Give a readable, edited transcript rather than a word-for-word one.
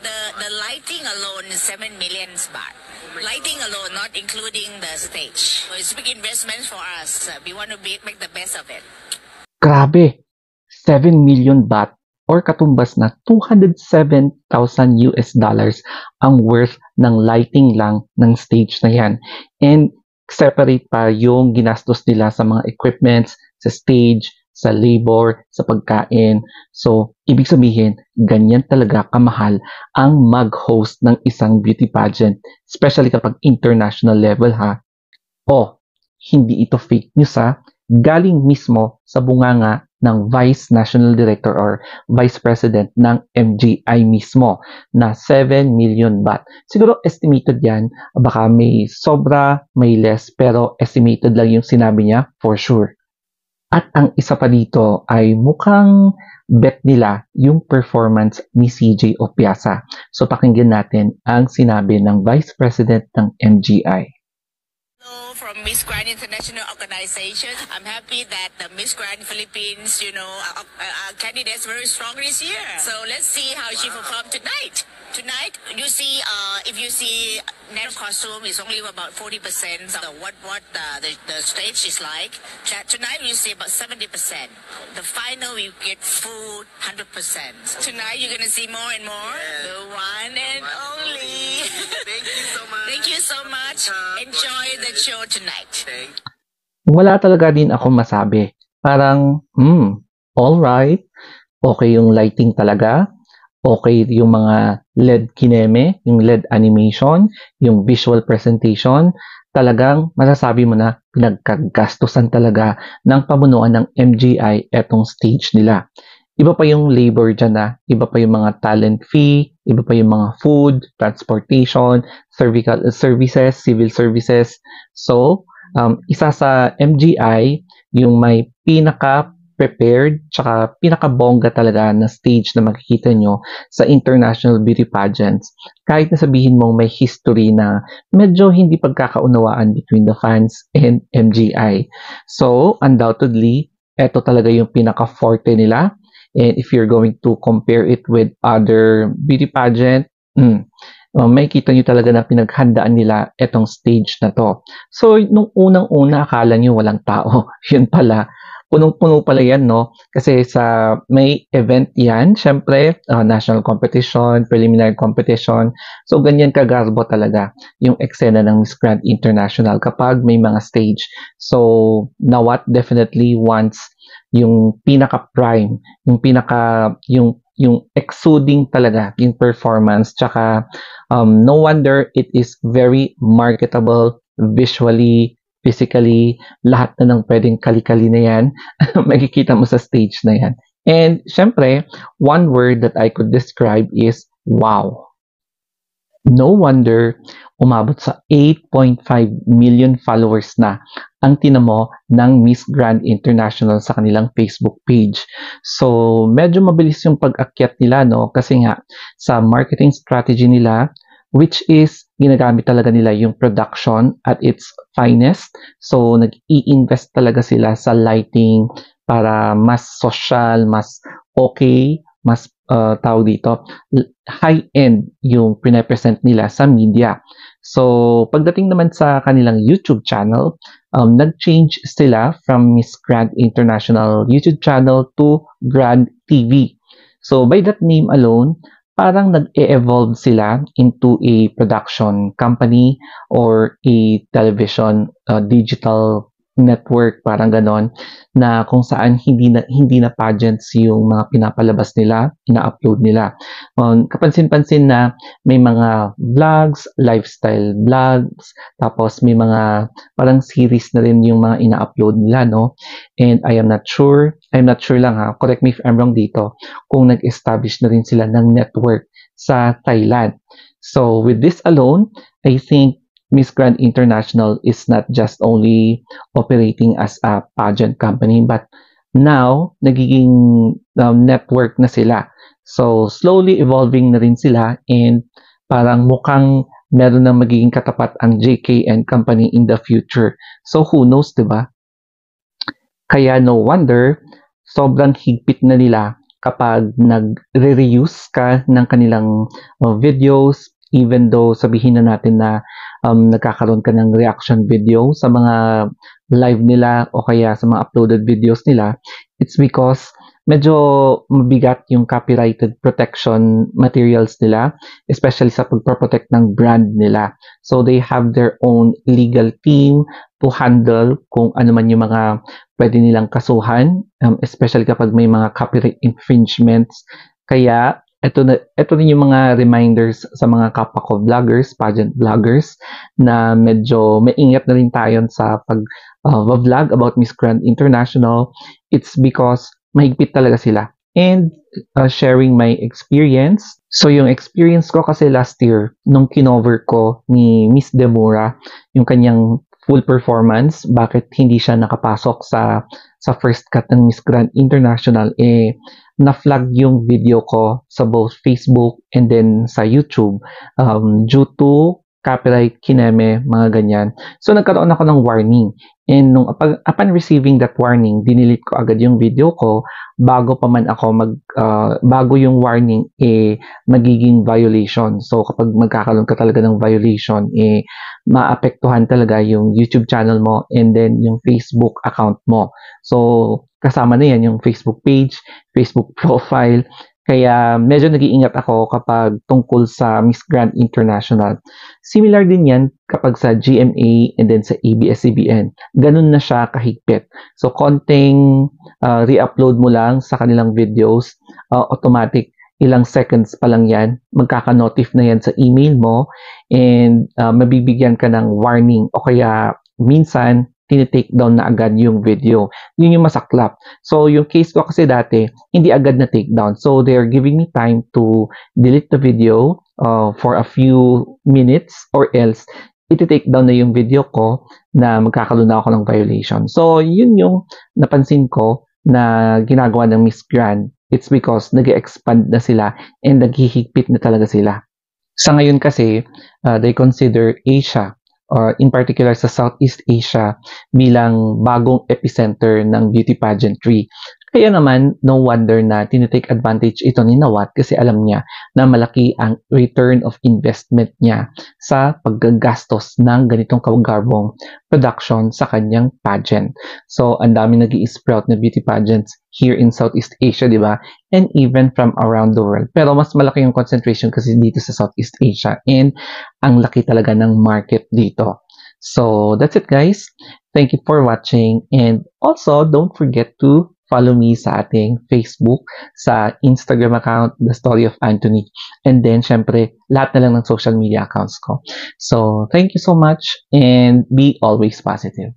the lighting alone is 7 million baht. Lighting alone, not including the stage. So it's big investment for us. We want to make the best of it. Grabe! 7 million baht or katumbas na 207,000 US dollars ang worth ng lighting lang ng stage na yan. And separate pa yung ginastos nila sa mga equipments, sa stage, sa labor, sa pagkain. So, ibig sabihin, ganyan talaga kamahal ang mag-host ng isang beauty pageant, especially kapag international level ha. O, hindi ito fake news ha. Galing mismo sa bunganga ng Vice National Director or Vice President ng MGI mismo na 7 million baht. Siguro estimated yan, baka may sobra, may less, pero estimated lang yung sinabi niya for sure. At ang isa pa dito ay mukhang bet nila yung performance ni CJ Opiasa. So pakinggan natin ang sinabi ng Vice President ng MGI. Hello from Miss Grand International Organization. I'm happy that the Miss Grand Philippines, candidates very strong this year. So let's see how she performed tonight. Tonight, if you see net costume is only about 40% of what the stage is like. Tonight you see about 70%. The final you get full 100%. Tonight you're gonna see more and more. Yeah. The one and only. Thank you so much. Thank you so much. Enjoy the show tonight. Wala talaga din ako masabi. Parang, alright. Okay yung lighting talaga. Okay yung mga LED kineme, yung LED animation, yung visual presentation. Talagang masasabi mo na pinagkagastusan talaga ng pamunuan ng MGI etong stage nila. Iba pa yung labor dyan na, iba pa yung mga talent fee, iba pa yung mga food, transportation, services, civil services. So, isa sa MGI, yung may pinaka-prepared, tsaka pinaka-bongga talaga na stage na makikita nyo sa international beauty pageants. Kahit na sabihin mong may history na medyo hindi pagkakaunawaan between the fans and MGI. So, undoubtedly, eto talaga yung pinaka-forte nila. And if you're going to compare it with other beauty pageant, makikita nyo talaga na pinaghandaan nila etong stage na to. So, nung unang-una, akala nyo walang tao. Yun pala, punong-puno pala yan, no? Kasi sa may event yan, syempre, national competition, preliminary competition. So, ganyan kagarbo talaga yung eksena ng Miss Grand International kapag may mga stage. So, now what definitely wants yung pinaka-prime, yung exuding talaga, yung performance, tsaka no wonder it is very marketable visually, physically, lahat na ng pwedeng kali-kali na yan, makikita mo sa stage na yan. And syempre, one word that I could describe is wow. No wonder umabot sa 8.5 million followers na ang tinamo ng Miss Grand International sa kanilang Facebook page. So, medyo mabilis yung pag-akyat nila, no? Kasi nga, sa marketing strategy nila, which is ginagamit talaga nila yung production at its finest. So, nag-i-invest talaga sila sa lighting para mas social, mas okay, mas tawag dito, high-end yung pinapresent nila sa media. So, pagdating naman sa kanilang YouTube channel, nag-change sila from Miss Grand International YouTube channel to Grand TV. So, by that name alone, parang nag-e-evolve sila into a production company or a television digital network, parang ganon, na kung saan hindi na pageants yung mga pinapalabas nila, ina-upload nila. Kapansin-pansin na may mga vlogs, lifestyle vlogs, tapos may mga parang series na rin yung mga ina-upload nila, no? And I'm not sure lang ha, correct me if I'm wrong dito, kung nag-establish na rin sila ng network sa Thailand. So with this alone, I think Miss Grand International is not just only operating as a pageant company, but now nagiging network na sila. So slowly evolving na rin sila, and parang mukhang meron na magiging katapat ang JKN company in the future. So who knows, diba? Kaya no wonder, sobrang higpit na nila kapag nag-reuse ka ng kanilang videos, even though sabihin na natin na nagkakaroon ka ng reaction video sa mga live nila o kaya sa mga uploaded videos nila, it's because medyo mabigat yung copyrighted protection materials nila, especially sa pagproprotect ng brand nila. So they have their own legal team to handle kung ano man yung mga pwede nilang kasuhan, especially kapag may mga copyright infringements. Kaya ito din yung mga reminders sa mga kapwa ko vloggers, pageant vloggers, na medyo maingat na rin tayo sa pag-vlog about Miss Grand International. It's because mahigpit talaga sila. And sharing my experience. So yung experience ko kasi last year, nung kinover ko ni Miss Demura, yung kanyang full performance, bakit hindi siya nakapasok sa first cut ng Miss Grand International, na-flag yung video ko sa both Facebook and then sa YouTube due to copyright, kineme, mga ganyan. So nagkaroon ako ng warning. And upon receiving that warning, dinilit ko agad yung video ko bago pa man ako bago yung warning magiging violation. So kapag magkakaroon ka talaga ng violation, maapektuhan talaga yung YouTube channel mo and then yung Facebook account mo. So kasama na yan yung Facebook page, Facebook profile. Kaya medyo nag-iingat ako kapag tungkol sa Miss Grand International. Similar din yan kapag sa GMA and then sa ABS-CBN. Ganun na siya kahigpit. So konting re-upload mo lang sa kanilang videos, automatic ilang seconds pa lang yan, magkaka-notif na yan sa email mo and mabibigyan ka ng warning o kaya minsan tinitake down na agad yung video. Yun yung masaklap. So, yung case ko kasi dati, hindi agad na take down. So, they're giving me time to delete the video for a few minutes or else iti-take down na yung video ko na magkakaroon na ako ng violation. So, yun yung napansin ko na ginagawa ng Miss Grand. It's because nag-expand na sila and naghihigpit na talaga sila. Sa ngayon kasi, they consider Asia or in particular sa Southeast Asia bilang bagong epicenter ng beauty pageantry. Kaya naman, no wonder na tinitake advantage ito ni Nawat kasi alam niya na malaki ang return of investment niya sa paggagastos ng ganitong kagarbong production sa kanyang pageant. So, ang dami nag-i-sprout na beauty pageants here in Southeast Asia, di ba? And even from around the world. Pero mas malaki yung concentration kasi dito sa Southeast Asia and ang laki talaga ng market dito. So, that's it guys. Thank you for watching and also don't forget to follow me sa ating Facebook, sa Instagram account, The Story of Anthony, and then syempre lahat na lang ng social media accounts ko. So, thank you so much and be always positive.